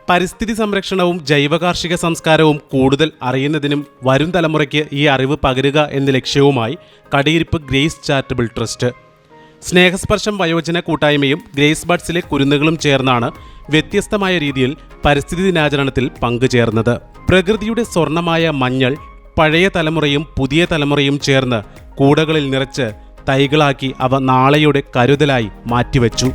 പരിസ്ഥിതി സംരക്ഷണവും ജൈവ കാർഷിക സംസ്കാരവും കൂടുതൽ അറിയുന്നതിനും വരും തലമുറയ്ക്ക് ഈ അറിവ് പകരുക എന്ന ലക്ഷ്യവുമായി കടിയിരിപ്പ് ഗ്രേസ് ചാരിറ്റബിൾ ട്രസ്റ്റ് സ്നേഹസ്പർശം വയോജന കൂട്ടായ്മയും ഗ്രേസ് ബഡ്സിലെ കുരുന്നുകളും ചേർന്നാണ് വ്യത്യസ്തമായ രീതിയിൽ പരിസ്ഥിതി ദിനാചരണത്തിൽ പങ്കുചേർന്നത്. പ്രകൃതിയുടെ സ്വർണമായ മഞ്ഞൾ പഴയ തലമുറയും പുതിയ തലമുറയും ചേർന്ന് കൂടകളിൽ നിറച്ച് തൈകളാക്കി അവ നാളെയുടെ കരുതലായി മാറ്റിവെച്ചു.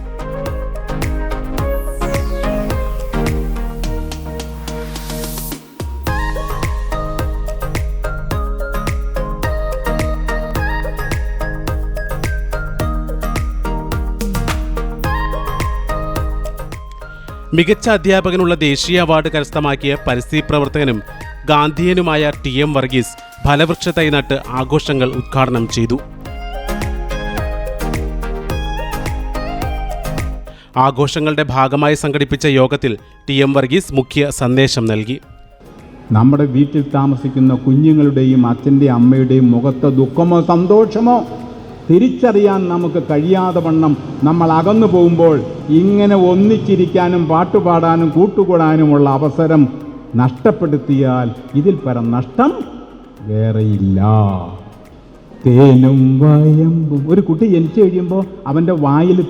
മികച്ച അധ്യാപകനുള്ള ദേശീയ അവാർഡ് കരസ്ഥമാക്കിയ പരിസ്ഥിതി പ്രവർത്തകനും ഗാന്ധിയനുമായ TM വർഗീസ് ഫലവൃക്ഷ തൈ നട്ട് ആഘോഷങ്ങൾ ഉദ്ഘാടനം ചെയ്തു. ആഘോഷങ്ങളുടെ ഭാഗമായി സംഘടിപ്പിച്ച യോഗത്തിൽ TM വർഗീസ് മുഖ്യ സന്ദേശം നൽകി. നമ്മുടെ വീട്ടിൽ താമസിക്കുന്ന കുഞ്ഞുങ്ങളുടെയും അച്ഛൻ്റെയും അമ്മയുടെയും മുഖത്ത് ദുഃഖമോ സന്തോഷമോ തിരിച്ചറിയാൻ നമുക്ക് കഴിയാതെ വണ്ണം നമ്മൾ അകന്നു പോകുമ്പോൾ ഇങ്ങനെ ഒന്നിച്ചിരിക്കാനും പാട്ടുപാടാനും കൂട്ടുകൂടാനുമുള്ള അവസരം നഷ്ടപ്പെടുത്തിയാൽ ഇതിൽ പരം നഷ്ടം വേറെയില്ല. തേനും വയമ്പും. ഒരു കുട്ടി ജനിച്ചു കഴിയുമ്പോൾ അവൻ്റെ വായിൽ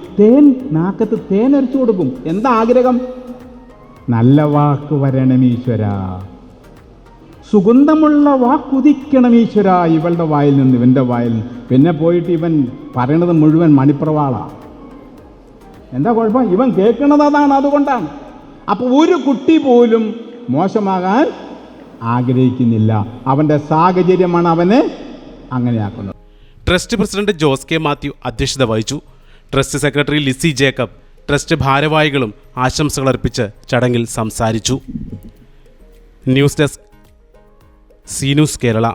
നാക്കത്ത് തേനരച്ചു കൊടുക്കും. എന്താ ആഗ്രഹം? നല്ല വാക്ക് വരണം ഈശ്വര, സുഗന്ധമുള്ള വാക്കുദിക്കണം ഈശ്വര ഇവളുടെ വായിൽ നിന്ന്, ഇവൻ്റെ വായിൽ നിന്ന്. പിന്നെ പോയിട്ട് ഇവൻ പറയണത് മുഴുവൻ മണിപ്രവാളാണ്. എന്താ കുഴപ്പം? ഇവൻ കേൾക്കണത് അതാണ്, അതുകൊണ്ടാണ്. അപ്പോൾ ഒരു കുട്ടി പോലും മോശമാകാൻ ആഗ്രഹിക്കുന്നില്ല. അവൻ്റെ സാഹചര്യമാണ് അവനെ അങ്ങനെയാക്കുന്നത്. Trust president Jose K Mathew അധ്യക്ഷത വഹിച്ചു. Trust secretary Lissy Jacob, trust ഭാരവാഹികളും ആശംസകൾ അർപ്പിച്ച് ചടങ്ങിൽ സംസാരിച്ചു. News desk C news Kerala.